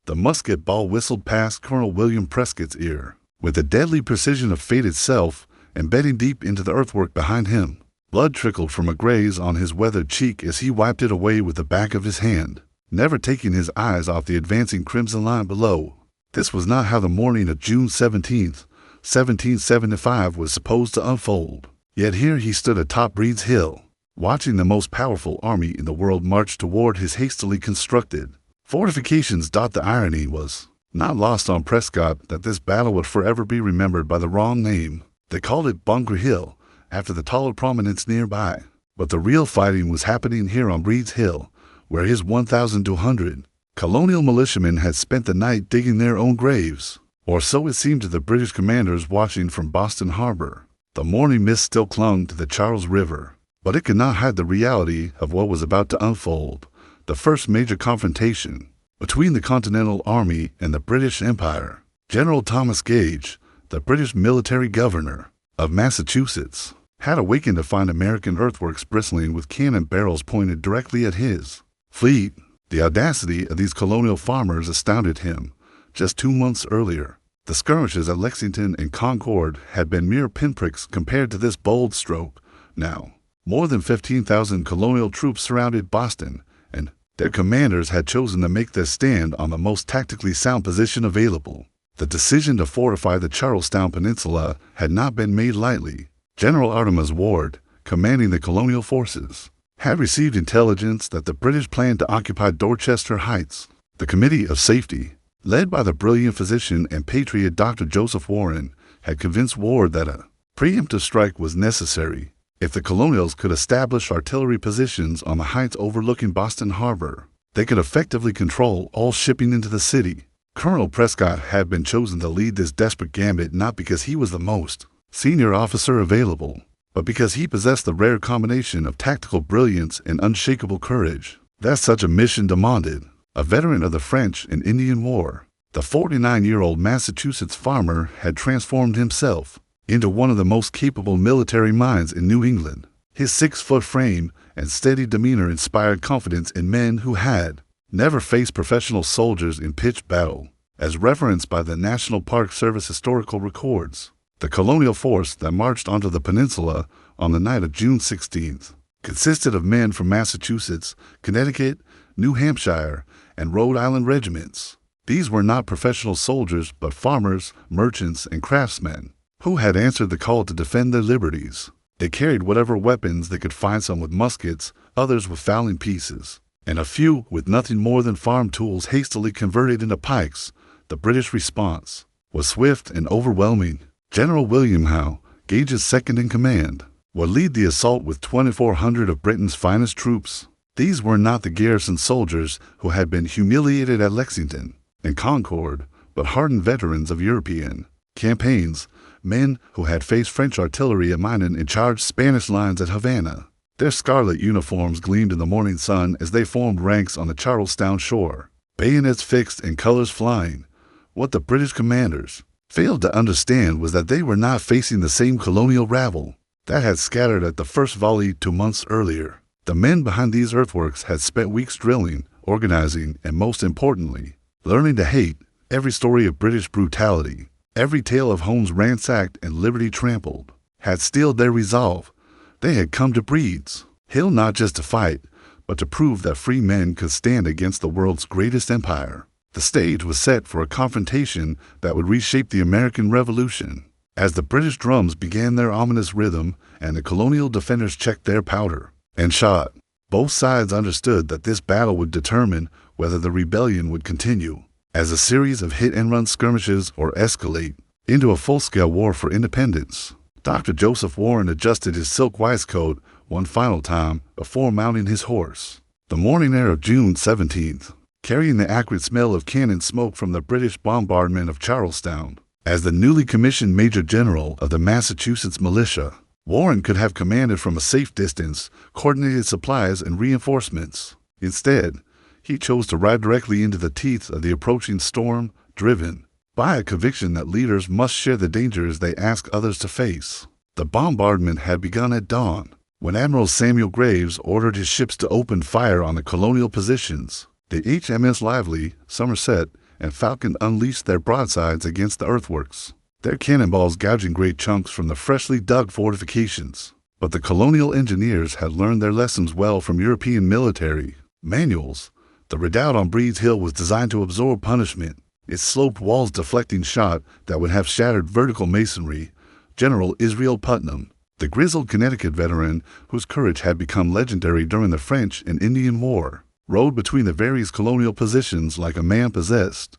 The musket ball whistled past Colonel William Prescott's ear, with the deadly precision of fate itself, embedding deep into the earthwork behind him. Blood trickled from a graze on his weathered cheek as he wiped it away with the back of his hand, never taking his eyes off the advancing crimson line below. This was not how the morning of June 17th, 1775 was supposed to unfold. Yet here he stood atop Breed's Hill, watching the most powerful army in the world march toward his hastily constructed fortifications. The irony was not lost on Prescott that this battle would forever be remembered by the wrong name. They called it Bunker Hill, after the taller prominence nearby. But the real fighting was happening here on Breed's Hill, where his 1,200 colonial militiamen had spent the night digging their own graves. Or so it seemed to the British commanders watching from Boston Harbor. The morning mist still clung to the Charles River, but it could not hide the reality of what was about to unfold. The first major confrontation between the Continental Army and the British Empire. General Thomas Gage, the British military governor of Massachusetts, had awakened to find American earthworks bristling with cannon barrels pointed directly at his fleet. The audacity of these colonial farmers astounded him. Just 2 months earlier, the skirmishes at Lexington and Concord had been mere pinpricks compared to this bold stroke. Now, more than 15,000 colonial troops surrounded Boston, and their commanders had chosen to make their stand on the most tactically sound position available. The decision to fortify the Charlestown Peninsula had not been made lightly. General Artemas Ward, commanding the colonial forces, had received intelligence that the British planned to occupy Dorchester Heights. The Committee of Safety, led by the brilliant physician and patriot Dr. Joseph Warren, had convinced Ward that a preemptive strike was necessary. If the colonials could establish artillery positions on the heights overlooking Boston Harbor, they could effectively control all shipping into the city. Colonel Prescott had been chosen to lead this desperate gambit not because he was the most senior officer available, but because he possessed the rare combination of tactical brilliance and unshakable courage that such a mission demanded. A veteran of the French and Indian War, the 49-year-old Massachusetts farmer had transformed himself into one of the most capable military minds in New England. His 6-foot frame and steady demeanor inspired confidence in men who had never faced professional soldiers in pitched battle. As referenced by the National Park Service historical records, the colonial force that marched onto the peninsula on the night of June 16th consisted of men from Massachusetts, Connecticut, New Hampshire, and Rhode Island regiments. These were not professional soldiers, but farmers, merchants, and craftsmen who had answered the call to defend their liberties. They carried whatever weapons they could find, some with muskets, others with fowling pieces, and a few with nothing more than farm tools hastily converted into pikes. The British response was swift and overwhelming. General William Howe, Gage's second-in-command, would lead the assault with 2,400 of Britain's finest troops. These were not the garrison soldiers who had been humiliated at Lexington and Concord, but hardened veterans of European campaigns, men who had faced French artillery at Minot and charged Spanish lines at Havana. Their scarlet uniforms gleamed in the morning sun as they formed ranks on the Charlestown shore, bayonets fixed and colors flying. What the British commanders failed to understand was that they were not facing the same colonial rabble that had scattered at the first volley 2 months earlier. The men behind these earthworks had spent weeks drilling, organizing, and most importantly, learning to hate. Every story of British brutality, every tale of homes ransacked and liberty trampled, had steeled their resolve. They had come to Breed's Hill not just to fight, but to prove that free men could stand against the world's greatest empire. The stage was set for a confrontation that would reshape the American Revolution. As the British drums began their ominous rhythm and the colonial defenders checked their powder and shot, both sides understood that this battle would determine whether the rebellion would continue as a series of hit-and-run skirmishes or escalate into a full-scale war for independence. Dr. Joseph Warren adjusted his silk waistcoat one final time before mounting his horse. The morning air of June 17th, carrying the acrid smell of cannon smoke from the British bombardment of Charlestown. As the newly commissioned Major General of the Massachusetts Militia, Warren could have commanded from a safe distance, coordinated supplies and reinforcements. Instead, he chose to ride directly into the teeth of the approaching storm, driven by a conviction that leaders must share the dangers they ask others to face. The bombardment had begun at dawn, when Admiral Samuel Graves ordered his ships to open fire on the colonial positions. The HMS Lively, Somerset, and Falcon unleashed their broadsides against the earthworks, their cannonballs gouging great chunks from the freshly dug fortifications. But the colonial engineers had learned their lessons well from European military manuals. The redoubt on Breed's Hill was designed to absorb punishment, its sloped walls deflecting shot that would have shattered vertical masonry. General Israel Putnam, the grizzled Connecticut veteran whose courage had become legendary during the French and Indian War, rode between the various colonial positions like a man possessed.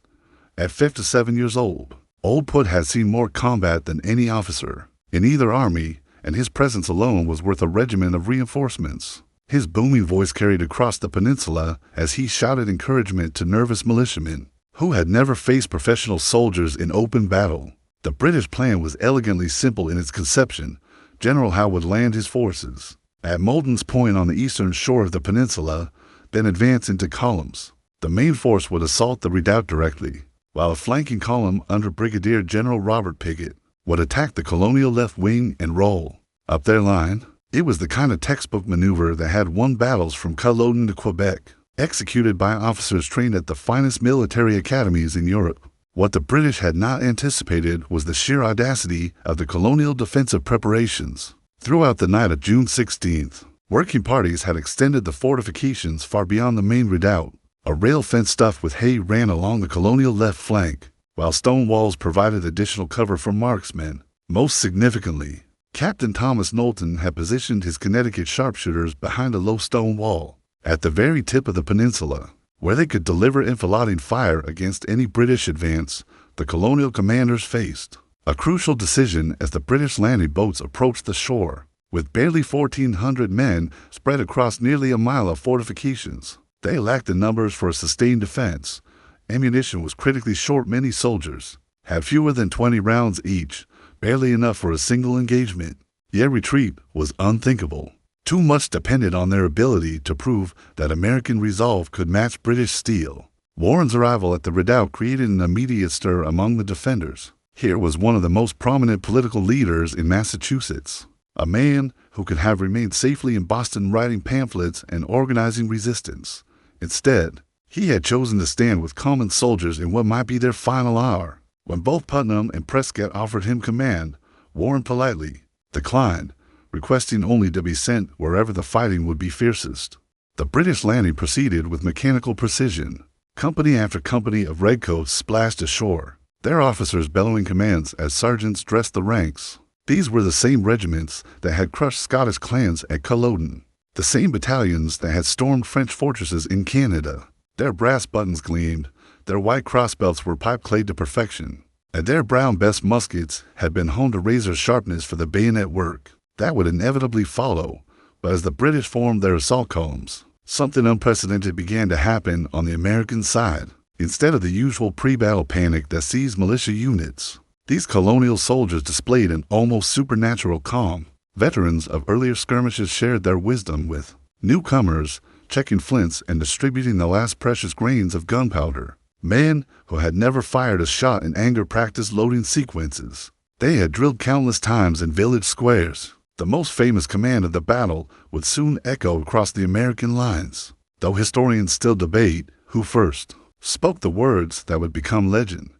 At 57 years old, Old Put had seen more combat than any officer in either army, and his presence alone was worth a regiment of reinforcements. His booming voice carried across the peninsula as he shouted encouragement to nervous militiamen who had never faced professional soldiers in open battle. The British plan was elegantly simple in its conception. General Howe would land his forces at Molden's Point on the eastern shore of the peninsula, then advance into columns. The main force would assault the redoubt directly, while a flanking column under Brigadier General Robert Pickett would attack the colonial left wing and roll up their line. It was the kind of textbook maneuver that had won battles from Culloden to Quebec, executed by officers trained at the finest military academies in Europe. What the British had not anticipated was the sheer audacity of the colonial defensive preparations. Throughout the night of June 16th, working parties had extended the fortifications far beyond the main redoubt. A rail fence stuffed with hay ran along the colonial left flank, while stone walls provided additional cover for marksmen. Most significantly, Captain Thomas Knowlton had positioned his Connecticut sharpshooters behind a low stone wall at the very tip of the peninsula, where they could deliver enfilading fire against any British advance the colonial commanders faced. A crucial decision as the British landing boats approached the shore. With barely 1,400 men spread across nearly a mile of fortifications, they lacked the numbers for a sustained defense. Ammunition was critically short. Many soldiers had fewer than 20 rounds each, barely enough for a single engagement. Yet retreat was unthinkable. Too much depended on their ability to prove that American resolve could match British steel. Warren's arrival at the redoubt created an immediate stir among the defenders. Here was one of the most prominent political leaders in Massachusetts, a man who could have remained safely in Boston writing pamphlets and organizing resistance. Instead, he had chosen to stand with common soldiers in what might be their final hour. When both Putnam and Prescott offered him command, Warren politely declined, requesting only to be sent wherever the fighting would be fiercest. The British landing proceeded with mechanical precision. Company after company of redcoats splashed ashore, their officers bellowing commands as sergeants dressed the ranks. These were the same regiments that had crushed Scottish clans at Culloden, the same battalions that had stormed French fortresses in Canada. Their brass buttons gleamed, their white crossbelts were pipe-clayed to perfection, and their brown best muskets had been honed to razor sharpness for the bayonet work that would inevitably follow. But as the British formed their assault columns, something unprecedented began to happen on the American side. Instead of the usual pre-battle panic that seized militia units, these colonial soldiers displayed an almost supernatural calm. Veterans of earlier skirmishes shared their wisdom with newcomers, checking flints and distributing the last precious grains of gunpowder. Men who had never fired a shot in anger practiced loading sequences. They had drilled countless times in village squares. The most famous command of the battle would soon echo across the American lines, though historians still debate who first spoke the words that would become legend.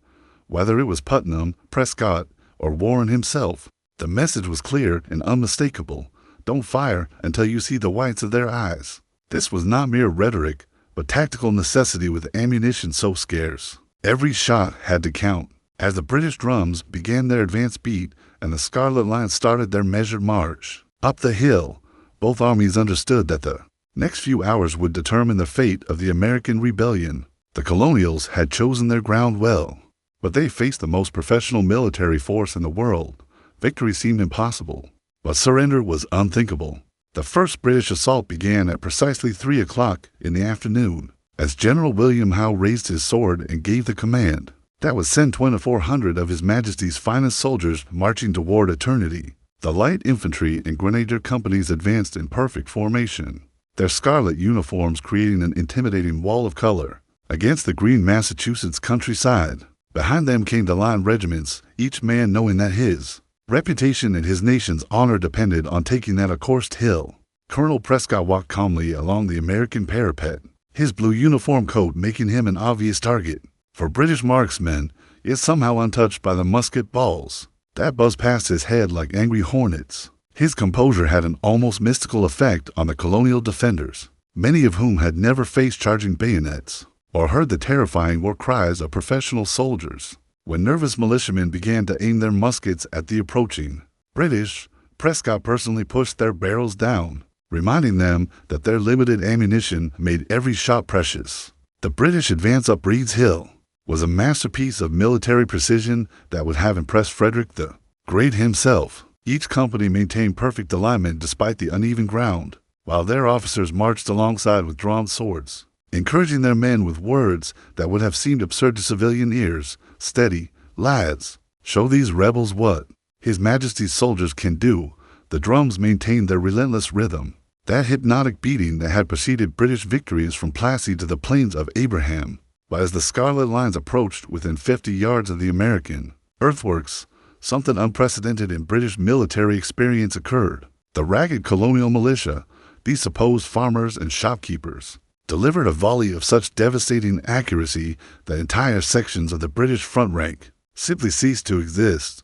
Whether it was Putnam, Prescott, or Warren himself, the message was clear and unmistakable. Don't fire until you see the whites of their eyes. This was not mere rhetoric, but tactical necessity with ammunition so scarce. Every shot had to count. As the British drums began their advance beat and the Scarlet Line started their measured march up the hill, both armies understood that the next few hours would determine the fate of the American rebellion. The colonials had chosen their ground well, but they faced the most professional military force in the world. Victory seemed impossible, but surrender was unthinkable. The first British assault began at precisely 3 o'clock in the afternoon, as General William Howe raised his sword and gave the command that would send 2,400 of His Majesty's finest soldiers marching toward eternity. The light infantry and grenadier companies advanced in perfect formation, their scarlet uniforms creating an intimidating wall of color against the green Massachusetts countryside. Behind them came the line regiments, each man knowing that his reputation and his nation's honor depended on taking that accursed hill. Colonel Prescott walked calmly along the American parapet, his blue uniform coat making him an obvious target. For British marksmen, yet somehow untouched by the musket balls that buzzed past his head like angry hornets. His composure had an almost mystical effect on the colonial defenders, many of whom had never faced charging bayonets or heard the terrifying war cries of professional soldiers. When nervous militiamen began to aim their muskets at the approaching British, Prescott personally pushed their barrels down, reminding them that their limited ammunition made every shot precious. The British advance up Breed's Hill was a masterpiece of military precision that would have impressed Frederick the Great himself. Each company maintained perfect alignment despite the uneven ground, while their officers marched alongside with drawn swords, encouraging their men with words that would have seemed absurd to civilian ears. Steady, lads. Show these rebels what His Majesty's soldiers can do. The drums maintained their relentless rhythm, that hypnotic beating that had preceded British victories from Plassey to the Plains of Abraham. But as the Scarlet Lines approached within 50 yards of the American earthworks, something unprecedented in British military experience occurred. The ragged colonial militia, these supposed farmers and shopkeepers, delivered a volley of such devastating accuracy that entire sections of the British front rank simply ceased to exist.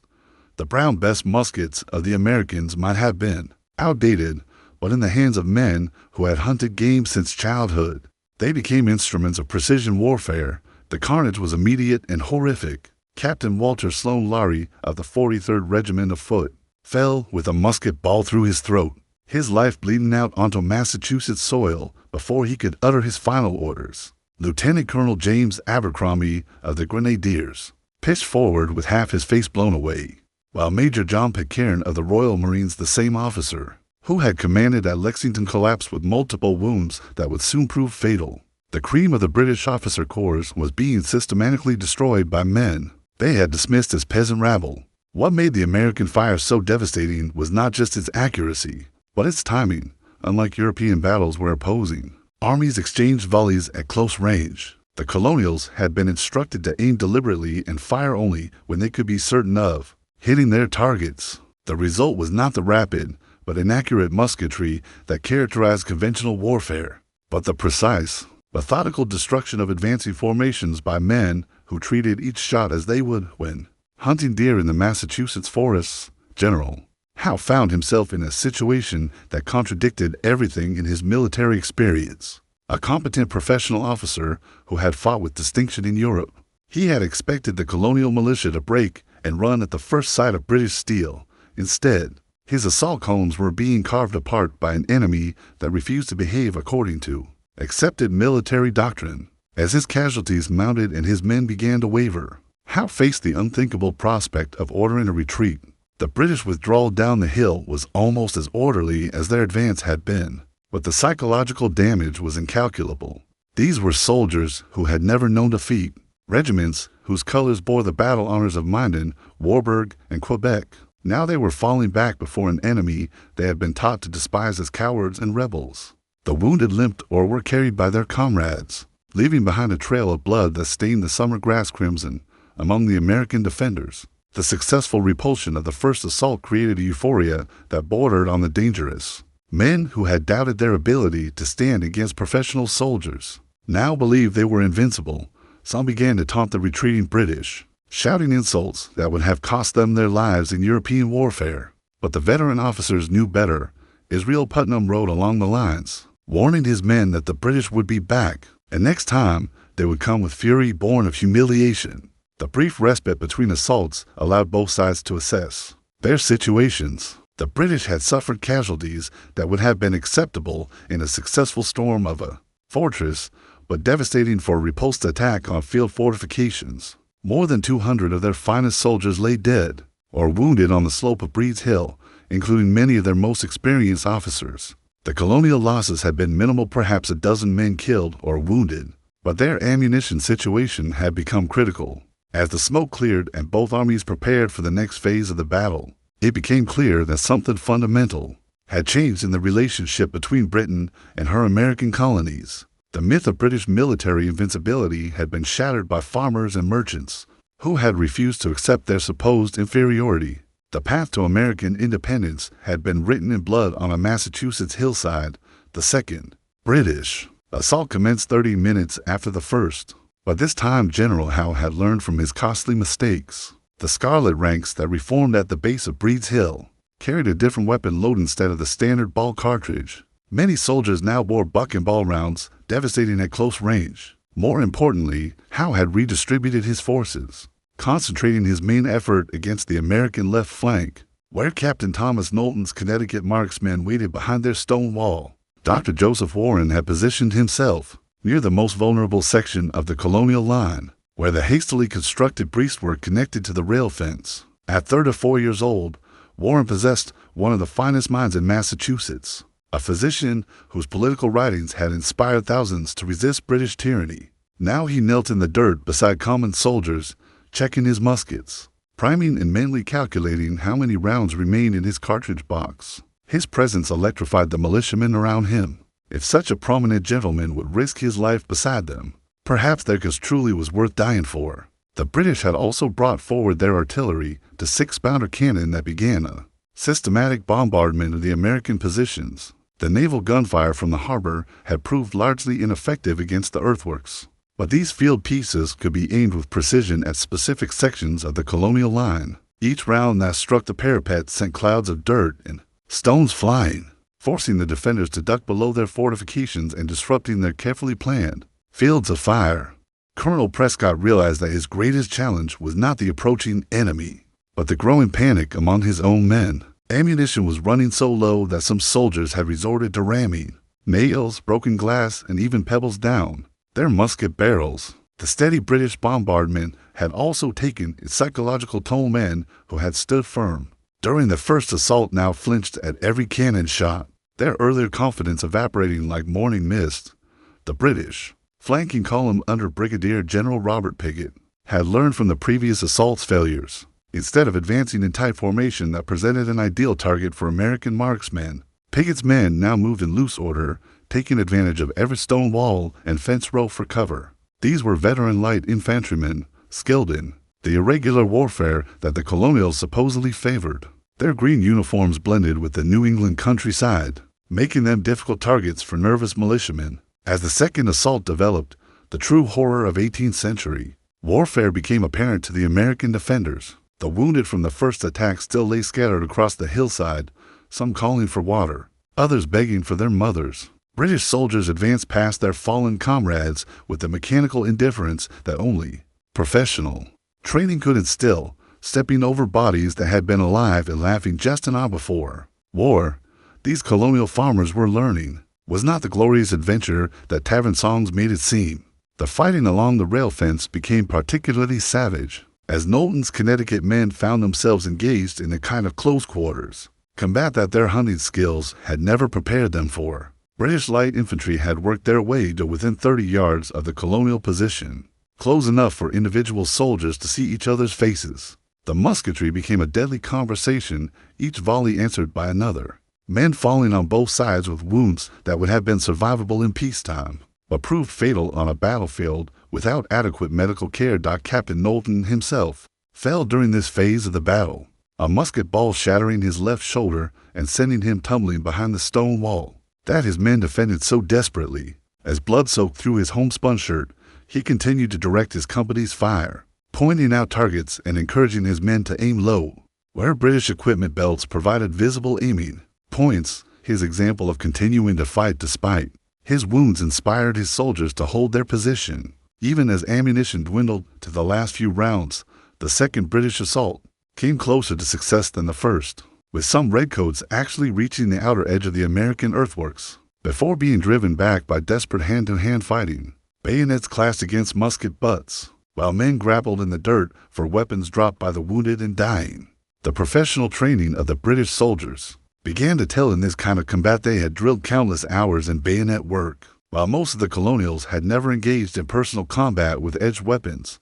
The brown bess muskets of the Americans might have been outdated, but in the hands of men who had hunted game since childhood, they became instruments of precision warfare. The carnage was immediate and horrific. Captain Walter Sloan Laurie of the 43rd Regiment of Foot fell with a musket ball through his throat, his life bleeding out onto Massachusetts soil before he could utter his final orders. Lieutenant Colonel James Abercrombie of the Grenadiers pitched forward with half his face blown away, while Major John Pitcairn of the Royal Marines, the same officer who had commanded at Lexington, collapsed with multiple wounds that would soon prove fatal. The cream of the British officer corps was being systematically destroyed by men they had dismissed as peasant rabble. What made the American fire so devastating was not just its accuracy, but its timing. Unlike European battles where opposing armies exchanged volleys at close range, the colonials had been instructed to aim deliberately and fire only when they could be certain of hitting their targets. The result was not the rapid but inaccurate musketry that characterized conventional warfare, but the precise, methodical destruction of advancing formations by men who treated each shot as they would when hunting deer in the Massachusetts forests. General Howe found himself in a situation that contradicted everything in his military experience. A competent professional officer who had fought with distinction in Europe, he had expected the colonial militia to break and run at the first sight of British steel. Instead, his assault columns were being carved apart by an enemy that refused to behave according to accepted military doctrine. As his casualties mounted and his men began to waver, Howe faced the unthinkable prospect of ordering a retreat. The British withdrawal down the hill was almost as orderly as their advance had been, but the psychological damage was incalculable. These were soldiers who had never known defeat, regiments whose colors bore the battle honors of Minden, Warburg, and Quebec. Now they were falling back before an enemy they had been taught to despise as cowards and rebels. The wounded limped or were carried by their comrades, leaving behind a trail of blood that stained the summer grass crimson among the American defenders. The successful repulsion of the first assault created a euphoria that bordered on the dangerous. Men who had doubted their ability to stand against professional soldiers now believed they were invincible. Some began to taunt the retreating British, shouting insults that would have cost them their lives in European warfare. But the veteran officers knew better. Israel Putnam rode along the lines, warning his men that the British would be back, and next time they would come with fury born of humiliation. The brief respite between assaults allowed both sides to assess their situations. The British had suffered casualties that would have been acceptable in a successful storm of a fortress, but devastating for a repulsed attack on field fortifications. More than 200 of their finest soldiers lay dead or wounded on the slope of Breed's Hill, including many of their most experienced officers. The colonial losses had been minimal, perhaps a dozen men killed or wounded, but their ammunition situation had become critical. As the smoke cleared and both armies prepared for the next phase of the battle, it became clear that something fundamental had changed in the relationship between Britain and her American colonies. The myth of British military invincibility had been shattered by farmers and merchants who had refused to accept their supposed inferiority. The path to American independence had been written in blood on a Massachusetts hillside. The second British assault commenced 30 minutes after the first. But this time General Howe had learned from his costly mistakes. The Scarlet ranks that reformed at the base of Breed's Hill carried a different weapon load instead of the standard ball cartridge. Many soldiers now bore buck and ball rounds, devastating at close range. More importantly, Howe had redistributed his forces, concentrating his main effort against the American left flank, where Captain Thomas Knowlton's Connecticut marksmen waited behind their stone wall. Dr. Joseph Warren had positioned himself near the most vulnerable section of the colonial line, where the hastily constructed breastwork connected to the rail fence. At 34 years old, Warren possessed one of the finest minds in Massachusetts, a physician whose political writings had inspired thousands to resist British tyranny. Now he knelt in the dirt beside common soldiers, checking his muskets, priming and mentally calculating how many rounds remained in his cartridge box. His presence electrified the militiamen around him. If such a prominent gentleman would risk his life beside them, perhaps their cause truly was worth dying for. The British had also brought forward their artillery to 6-pounder cannon that began a systematic bombardment of the American positions. The naval gunfire from the harbor had proved largely ineffective against the earthworks, but these field pieces could be aimed with precision at specific sections of the colonial line. Each round that struck the parapet sent clouds of dirt and stones flying, forcing the defenders to duck below their fortifications and disrupting their carefully planned fields of fire. Colonel Prescott realized that his greatest challenge was not the approaching enemy, but the growing panic among his own men. Ammunition was running so low that some soldiers had resorted to ramming nails, broken glass, and even pebbles down their musket barrels. The steady British bombardment had also taken its psychological toll. Men who had stood firm during the first assault now flinched at every cannon shot, their earlier confidence evaporating like morning mist. The British flanking column under Brigadier General Robert Pickett had learned from the previous assault's failures. Instead of advancing in tight formation that presented an ideal target for American marksmen, Pickett's men now moved in loose order, taking advantage of every stone wall and fence row for cover. These were veteran light infantrymen, skilled in the irregular warfare that the colonials supposedly favored. Their green uniforms blended with the New England countryside, making them difficult targets for nervous militiamen. As the second assault developed, the true horror of 18th century warfare became apparent to the American defenders. The wounded from the first attack still lay scattered across the hillside, some calling for water, others begging for their mothers. British soldiers advanced past their fallen comrades with the mechanical indifference that only professional training could instill, stepping over bodies that had been alive and laughing just an hour before. War, these colonial farmers were learning, was not the glorious adventure that tavern songs made it seem. The fighting along the rail fence became particularly savage, as Knowlton's Connecticut men found themselves engaged in a kind of close quarters combat that their hunting skills had never prepared them for. British light infantry had worked their way to within 30 yards of the colonial position, close enough for individual soldiers to see each other's faces. The musketry became a deadly conversation, each volley answered by another, men falling on both sides with wounds that would have been survivable in peacetime, but proved fatal on a battlefield without adequate medical care. Captain Knowlton himself fell during this phase of the battle, a musket ball shattering his left shoulder and sending him tumbling behind the stone wall that his men defended so desperately. As blood soaked through his homespun shirt, he continued to direct his company's fire, pointing out targets and encouraging his men to aim low, where British equipment belts provided visible aiming points. His example of continuing to fight despite his wounds inspired his soldiers to hold their position. Even as ammunition dwindled to the last few rounds, the second British assault came closer to success than the first, with some redcoats actually reaching the outer edge of the American earthworks before being driven back by desperate hand-to-hand fighting, bayonets clashed against musket butts, while men grappled in the dirt for weapons dropped by the wounded and dying. The professional training of the British soldiers began to tell in this kind of combat. They had drilled countless hours in bayonet work, while most of the colonials had never engaged in personal combat with edged weapons.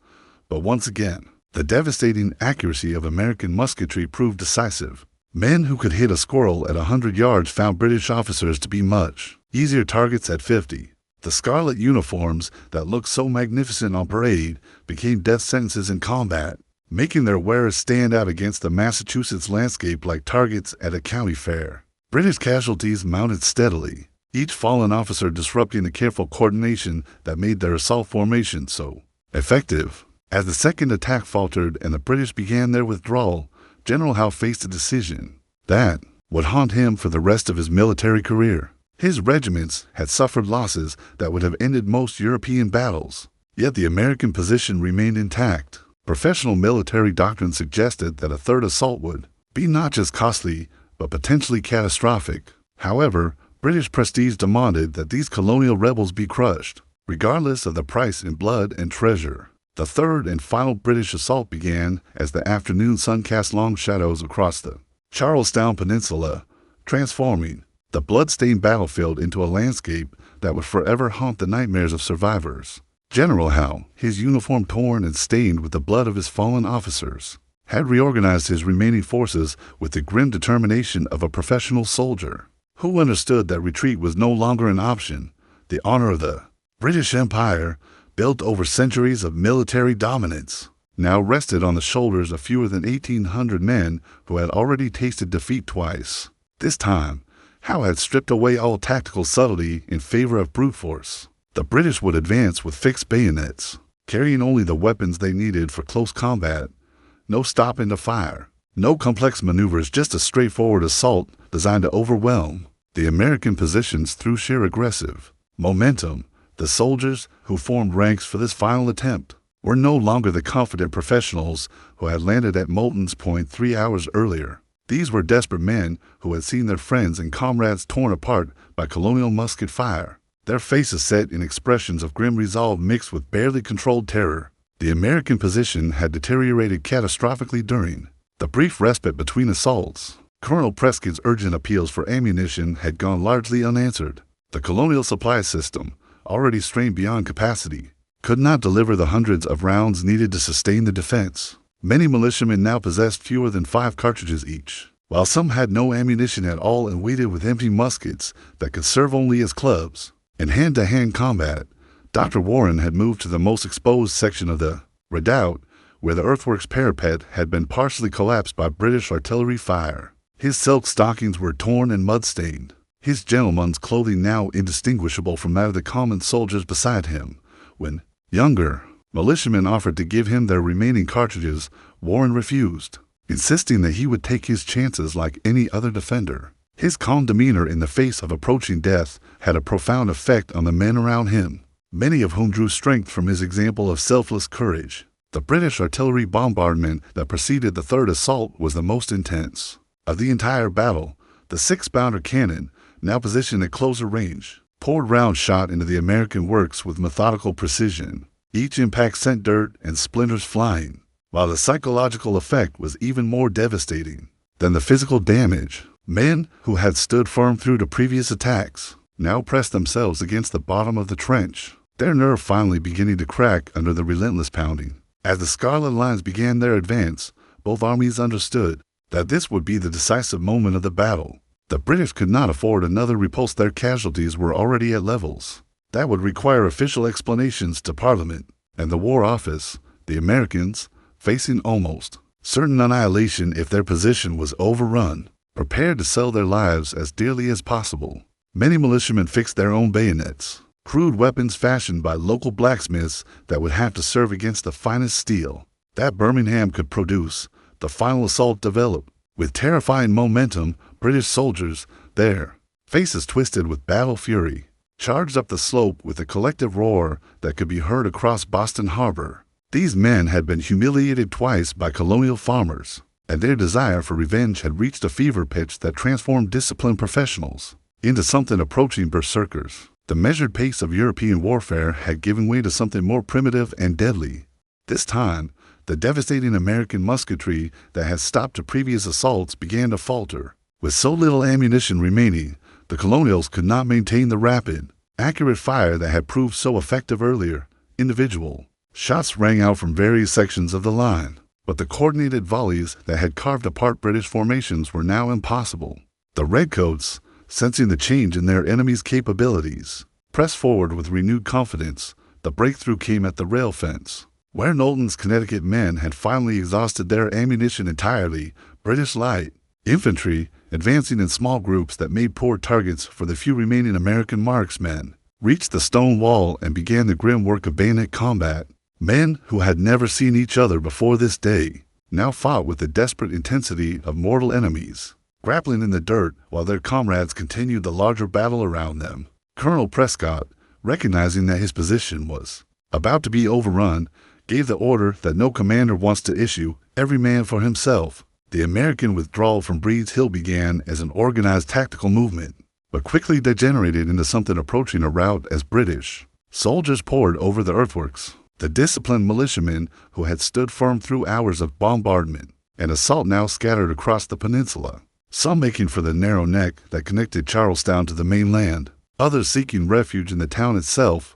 But once again, the devastating accuracy of American musketry proved decisive. Men who could hit a squirrel at 100 yards found British officers to be much easier targets at 50. The scarlet uniforms that looked so magnificent on parade became death sentences in combat, making their wearers stand out against the Massachusetts landscape like targets at a county fair. British casualties mounted steadily, each fallen officer disrupting the careful coordination that made their assault formation so effective. As the second attack faltered and the British began their withdrawal, General Howe faced a decision that would haunt him for the rest of his military career. His regiments had suffered losses that would have ended most European battles, yet the American position remained intact. Professional military doctrine suggested that a third assault would be not just costly, but potentially catastrophic. However, British prestige demanded that these colonial rebels be crushed, regardless of the price in blood and treasure. The third and final British assault began as the afternoon sun cast long shadows across the Charlestown Peninsula, transforming the blood-stained battlefield into a landscape that would forever haunt the nightmares of survivors. General Howe, his uniform torn and stained with the blood of his fallen officers, had reorganized his remaining forces with the grim determination of a professional soldier who understood that retreat was no longer an option. The honor of the British Empire, built over centuries of military dominance, now rested on the shoulders of fewer than 1,800 men who had already tasted defeat twice. This time, Howe had stripped away all tactical subtlety in favor of brute force. The British would advance with fixed bayonets, carrying only the weapons they needed for close combat. No stopping to fire, no complex maneuvers, just a straightforward assault designed to overwhelm the American positions through sheer aggressive momentum. The soldiers who formed ranks for this final attempt were no longer the confident professionals who had landed at Moulton's Point 3 hours earlier. These were desperate men who had seen their friends and comrades torn apart by colonial musket fire, their faces set in expressions of grim resolve mixed with barely controlled terror. The American position had deteriorated catastrophically during the brief respite between assaults. Colonel Prescott's urgent appeals for ammunition had gone largely unanswered. The colonial supply system, already strained beyond capacity, could not deliver the hundreds of rounds needed to sustain the defense. Many militiamen now possessed fewer than 5 cartridges each, while some had no ammunition at all and waited with empty muskets that could serve only as clubs. In hand-to-hand combat, Dr. Warren had moved to the most exposed section of the redoubt, where the earthworks parapet had been partially collapsed by British artillery fire. His silk stockings were torn and mud-stained, his gentleman's clothing now indistinguishable from that of the common soldiers beside him. When younger militiamen offered to give him their remaining cartridges, Warren refused, insisting that he would take his chances like any other defender. His calm demeanor in the face of approaching death had a profound effect on the men around him, many of whom drew strength from his example of selfless courage. The British artillery bombardment that preceded the third assault was the most intense of the entire battle. The 6-pounder cannon, now positioned at closer range, poured round shot into the American works with methodical precision. Each impact sent dirt and splinters flying, while the psychological effect was even more devastating than the physical damage. Men who had stood firm through the previous attacks now pressed themselves against the bottom of the trench, their nerve finally beginning to crack under the relentless pounding. As the Scarlet Lines began their advance, both armies understood that this would be the decisive moment of the battle. The British could not afford another repulse. Their casualties were already at levels that would require official explanations to Parliament and the War Office. The Americans, facing almost certain annihilation if their position was overrun, prepared to sell their lives as dearly as possible. Many militiamen fixed their own bayonets, crude weapons fashioned by local blacksmiths that would have to serve against the finest steel that Birmingham could produce. The final assault developed with terrifying momentum. British soldiers, their faces twisted with battle fury, charged up the slope with a collective roar that could be heard across Boston Harbor. These men had been humiliated twice by colonial farmers, and their desire for revenge had reached a fever pitch that transformed disciplined professionals into something approaching berserkers. The measured pace of European warfare had given way to something more primitive and deadly. This time, the devastating American musketry that had stopped the previous assaults began to falter. With so little ammunition remaining, the colonials could not maintain the rapid, accurate fire that had proved so effective earlier. Individual shots rang out from various sections of the line, but the coordinated volleys that had carved apart British formations were now impossible. The Redcoats, sensing the change in their enemy's capabilities, pressed forward with renewed confidence. The breakthrough came at the rail fence, where Knowlton's Connecticut men had finally exhausted their ammunition entirely. British light infantry, advancing in small groups that made poor targets for the few remaining American marksmen, reached the stone wall and began the grim work of bayonet combat. Men who had never seen each other before this day now fought with the desperate intensity of mortal enemies, grappling in the dirt while their comrades continued the larger battle around them. Colonel Prescott, recognizing that his position was about to be overrun, gave the order that no commander wants to issue, every man for himself. The American withdrawal from Breed's Hill began as an organized tactical movement, but quickly degenerated into something approaching a rout as British soldiers poured over the earthworks. The disciplined militiamen who had stood firm through hours of bombardment and assault now scattered across the peninsula, some making for the narrow neck that connected Charlestown to the mainland, others seeking refuge in the town itself.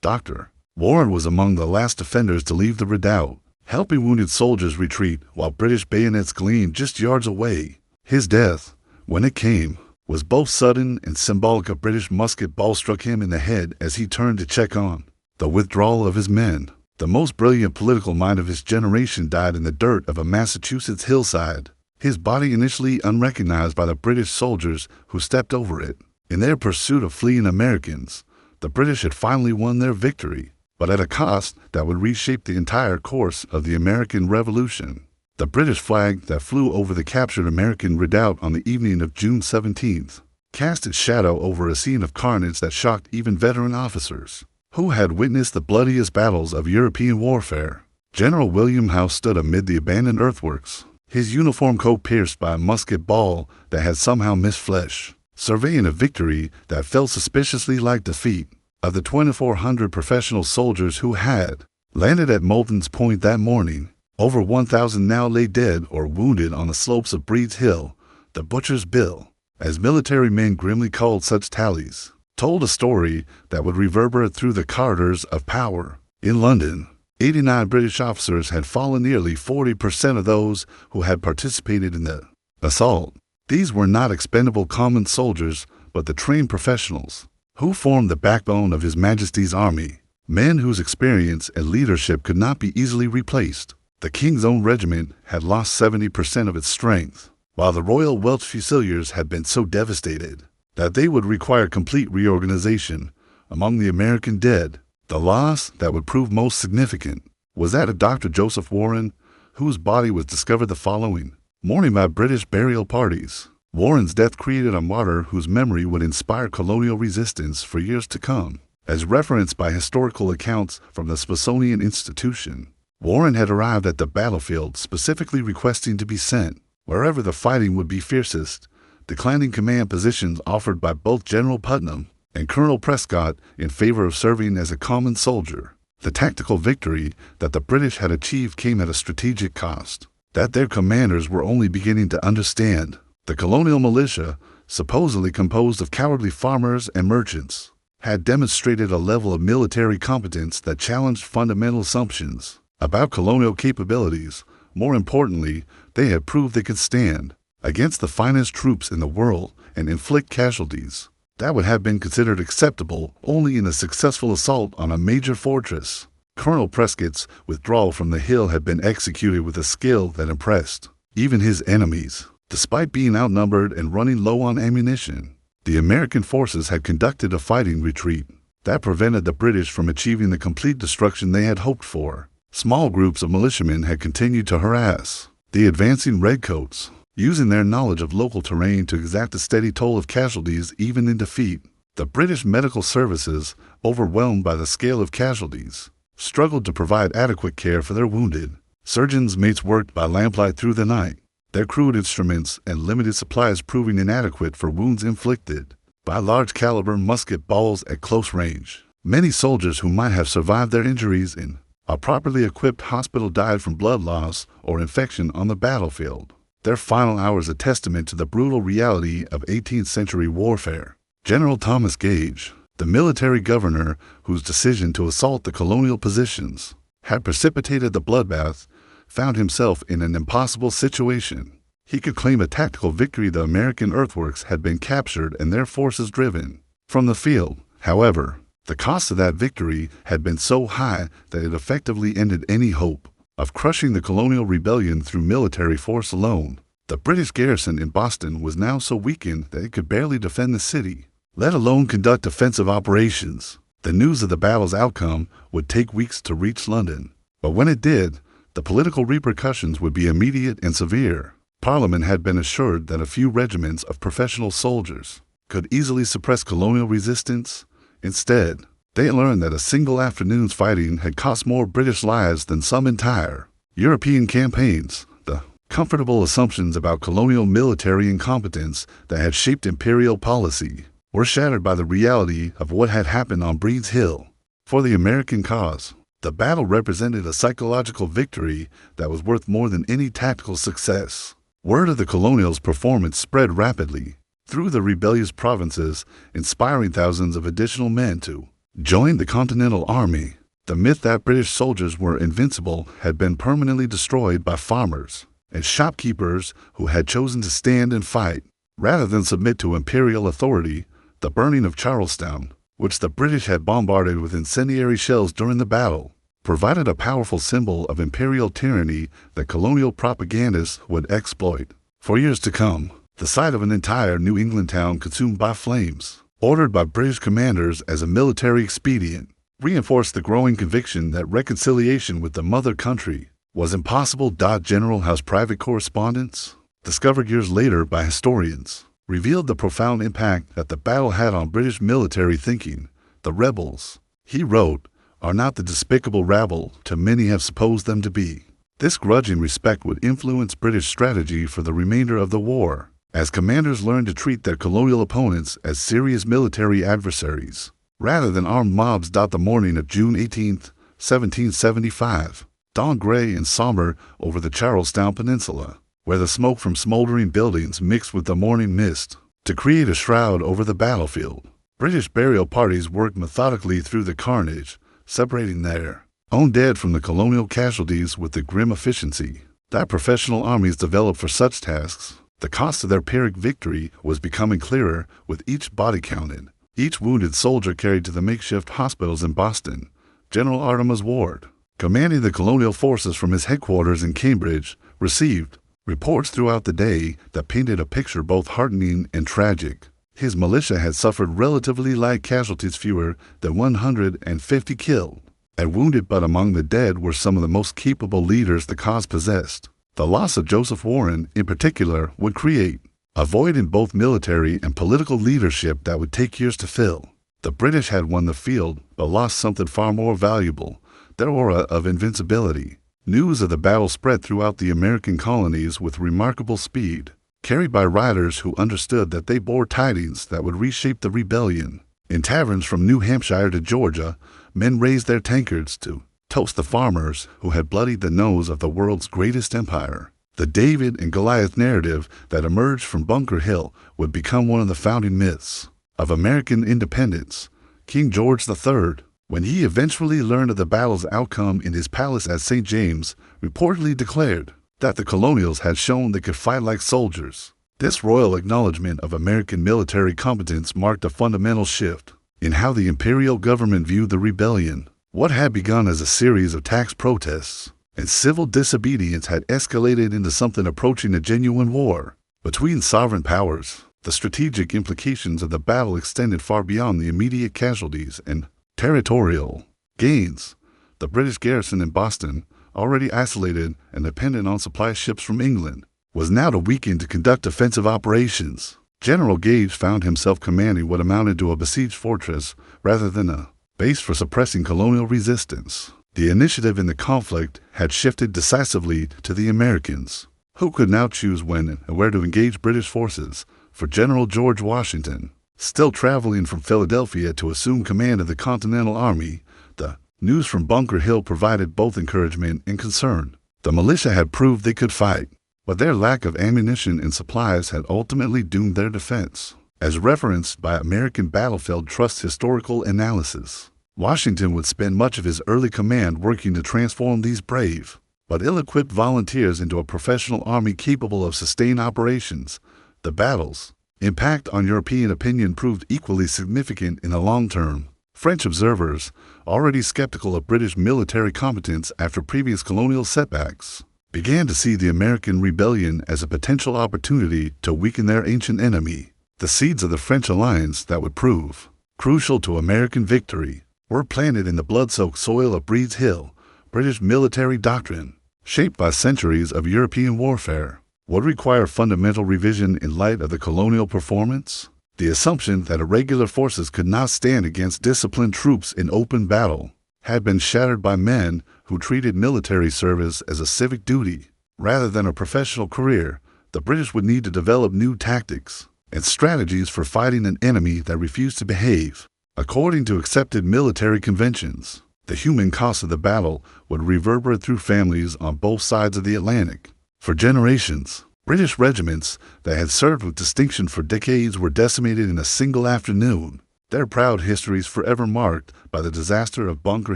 Dr. Warren was among the last defenders to leave the redoubt, helping wounded soldiers retreat while British bayonets gleamed just yards away. His death, when it came, was both sudden and symbolic. A British musket ball struck him in the head as he turned to check on the withdrawal of his men. The most brilliant political mind of his generation died in the dirt of a Massachusetts hillside, his body initially unrecognized by the British soldiers who stepped over it. In their pursuit of fleeing Americans, the British had finally won their victory, but at a cost that would reshape the entire course of the American Revolution. The British flag that flew over the captured American redoubt on the evening of June 17th cast its shadow over a scene of carnage that shocked even veteran officers who had witnessed the bloodiest battles of European warfare. General William Howe stood amid the abandoned earthworks, his uniform coat pierced by a musket ball that had somehow missed flesh, surveying a victory that felt suspiciously like defeat. Of the 2,400 professional soldiers who had landed at Moulton's Point that morning, over 1,000 now lay dead or wounded on the slopes of Breed's Hill. The Butcher's Bill, as military men grimly called such tallies, told a story that would reverberate through the corridors of power. In London, 89 British officers had fallen, nearly 40% of those who had participated in the assault. These were not expendable common soldiers, but the trained professionals who formed the backbone of His Majesty's army, men whose experience and leadership could not be easily replaced. The King's Own Regiment had lost 70% of its strength, while the Royal Welsh Fusiliers had been so devastated that they would require complete reorganization. Among the American dead, the loss that would prove most significant was that of Dr. Joseph Warren, whose body was discovered the following morning by British burial parties. Warren's death created a martyr whose memory would inspire colonial resistance for years to come. As referenced by historical accounts from the Smithsonian Institution, Warren had arrived at the battlefield specifically requesting to be sent wherever the fighting would be fiercest, declining command positions offered by both General Putnam and Colonel Prescott in favor of serving as a common soldier. The tactical victory that the British had achieved came at a strategic cost that their commanders were only beginning to understand. The colonial militia, supposedly composed of cowardly farmers and merchants, had demonstrated a level of military competence that challenged fundamental assumptions about colonial capabilities. More importantly, they had proved they could stand against the finest troops in the world and inflict casualties that would have been considered acceptable only in a successful assault on a major fortress. Colonel Prescott's withdrawal from the hill had been executed with a skill that impressed even his enemies. Despite being outnumbered and running low on ammunition, the American forces had conducted a fighting retreat that prevented the British from achieving the complete destruction they had hoped for. Small groups of militiamen had continued to harass the advancing redcoats, using their knowledge of local terrain to exact a steady toll of casualties even in defeat. The British medical services, overwhelmed by the scale of casualties, struggled to provide adequate care for their wounded. Surgeons' mates worked by lamplight through the night, their crude instruments and limited supplies proving inadequate for wounds inflicted by large-caliber musket balls at close range. Many soldiers who might have survived their injuries in a properly equipped hospital died from blood loss or infection on the battlefield, their final hours a testament to the brutal reality of 18th century warfare. General Thomas Gage, the military governor whose decision to assault the colonial positions had precipitated the bloodbath, found himself in an impossible situation. He could claim a tactical victory. The American earthworks had been captured and their forces driven from the field. However, the cost of that victory had been so high that it effectively ended any hope of crushing the colonial rebellion through military force alone. The British garrison in Boston was now so weakened that it could barely defend the city, let alone conduct offensive operations. The news of the battle's outcome would take weeks to reach London, but when it did, the political repercussions would be immediate and severe. Parliament had been assured that a few regiments of professional soldiers could easily suppress colonial resistance. Instead, they learned that a single afternoon's fighting had cost more British lives than some entire European campaigns. The comfortable assumptions about colonial military incompetence that had shaped imperial policy were shattered by the reality of what had happened on Breed's Hill. For the American cause, the battle represented a psychological victory that was worth more than any tactical success. Word of the colonials' performance spread rapidly through the rebellious provinces, inspiring thousands of additional men to join the Continental Army. The myth that British soldiers were invincible had been permanently destroyed by farmers and shopkeepers who had chosen to stand and fight rather than submit to imperial authority. The burning of Charlestown, which the British had bombarded with incendiary shells during the battle, provided a powerful symbol of imperial tyranny that colonial propagandists would exploit. For years to come, the sight of an entire New England town consumed by flames, ordered by British commanders as a military expedient, reinforced the growing conviction that reconciliation with the mother country was impossible. General Howe's private correspondence, discovered years later by historians, revealed the profound impact that the battle had on British military thinking. The rebels, he wrote, are not the despicable rabble too many have supposed them to be. This grudging respect would influence British strategy for the remainder of the war, as commanders learned to treat their colonial opponents as serious military adversaries, rather than armed mobs. The morning of June 18, 1775, dawned gray and somber over the Charlestown Peninsula, where the smoke from smoldering buildings mixed with the morning mist to create a shroud over the battlefield. British burial parties worked methodically through the carnage, separating their own dead from the colonial casualties with the grim efficiency that professional armies developed for such tasks. The cost of their Pyrrhic victory was becoming clearer with each body counted, each wounded soldier carried to the makeshift hospitals in Boston. General Artemas Ward, commanding the colonial forces from his headquarters in Cambridge, received reports throughout the day that painted a picture both heartening and tragic. His militia had suffered relatively light casualties, fewer than 150 killed and wounded, but among the dead were some of the most capable leaders the cause possessed. The loss of Joseph Warren, in particular, would create a void in both military and political leadership that would take years to fill. The British had won the field, but lost something far more valuable, their aura of invincibility. News of the battle spread throughout the American colonies with remarkable speed, carried by riders who understood that they bore tidings that would reshape the rebellion. In taverns from New Hampshire to Georgia, men raised their tankards to toast the farmers who had bloodied the nose of the world's greatest empire. The David and Goliath narrative that emerged from Bunker Hill would become one of the founding myths of American independence. King George III, when he eventually learned of the battle's outcome in his palace at St. James, reportedly declared that the colonials had shown they could fight like soldiers. This royal acknowledgement of American military competence marked a fundamental shift in how the imperial government viewed the rebellion. What had begun as a series of tax protests and civil disobedience had escalated into something approaching a genuine war between sovereign powers. The strategic implications of the battle extended far beyond the immediate casualties and territorial gains. The British garrison in Boston, already isolated and dependent on supply ships from England, was now to weaken to conduct offensive operations. General Gage found himself commanding what amounted to a besieged fortress rather than a base for suppressing colonial resistance. The initiative in the conflict had shifted decisively to the Americans, who could now choose when and where to engage British forces. For General George Washington, still traveling from Philadelphia to assume command of the Continental Army, the news from Bunker Hill provided both encouragement and concern. The militia had proved they could fight, but their lack of ammunition and supplies had ultimately doomed their defense. As referenced by American Battlefield Trust historical analysis, Washington would spend much of his early command working to transform these brave but ill-equipped volunteers into a professional army capable of sustained operations. The battle's impact on European opinion proved equally significant in the long term. French observers, already skeptical of British military competence after previous colonial setbacks, began to see the American rebellion as a potential opportunity to weaken their ancient enemy, the seeds of the French alliance that would prove crucial to American victory. were planted in the blood-soaked soil of Breed's Hill. British military doctrine, shaped by centuries of European warfare, would require fundamental revision in light of the colonial performance. The assumption that irregular forces could not stand against disciplined troops in open battle had been shattered by men who treated military service as a civic duty rather than a professional career. The British would need to develop new tactics and strategies for fighting an enemy that refused to behave according to accepted military conventions. The human cost of the battle would reverberate through families on both sides of the Atlantic. For generations, British regiments that had served with distinction for decades were decimated in a single afternoon, their proud histories forever marked by the disaster of Bunker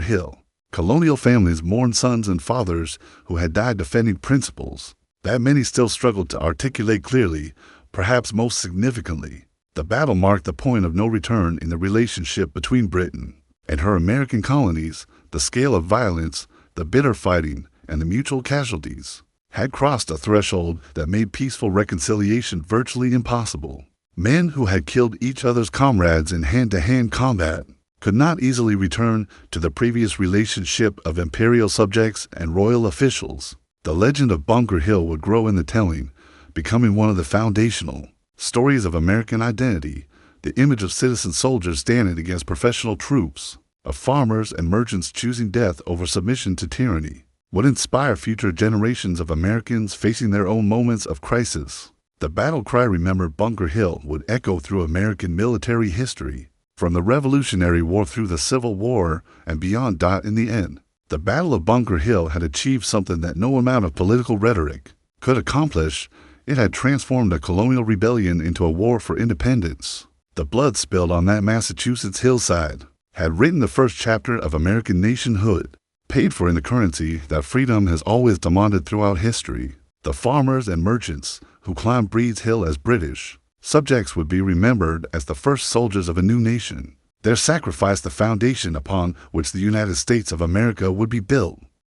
Hill. Colonial families mourned sons and fathers who had died defending principles that many still struggled to articulate clearly. Perhaps most significantly, the battle marked the point of no return in the relationship between Britain and her American colonies. The scale of violence, the bitter fighting, and the mutual casualties had crossed a threshold that made peaceful reconciliation virtually impossible. Men who had killed each other's comrades in hand-to-hand combat could not easily return to the previous relationship of imperial subjects and royal officials. The legend of Bunker Hill would grow in the telling, becoming one of the foundational stories of American identity. The image of citizen soldiers standing against professional troops, of farmers and merchants choosing death over submission to tyranny, would inspire future generations of Americans facing their own moments of crisis. The battle cry "Remember Bunker Hill" would echo through American military history, from the Revolutionary War through the Civil War and beyond. In the end, the Battle of Bunker Hill had achieved something that no amount of political rhetoric could accomplish. It had transformed a colonial rebellion into a war for independence. The blood spilled on that Massachusetts hillside had written the first chapter of American nationhood, paid for in the currency that freedom has always demanded throughout history. The farmers and merchants who climbed Breed's Hill as British subjects would be remembered as the first soldiers of a new nation. Their sacrifice the foundation upon which the United States of America would be built.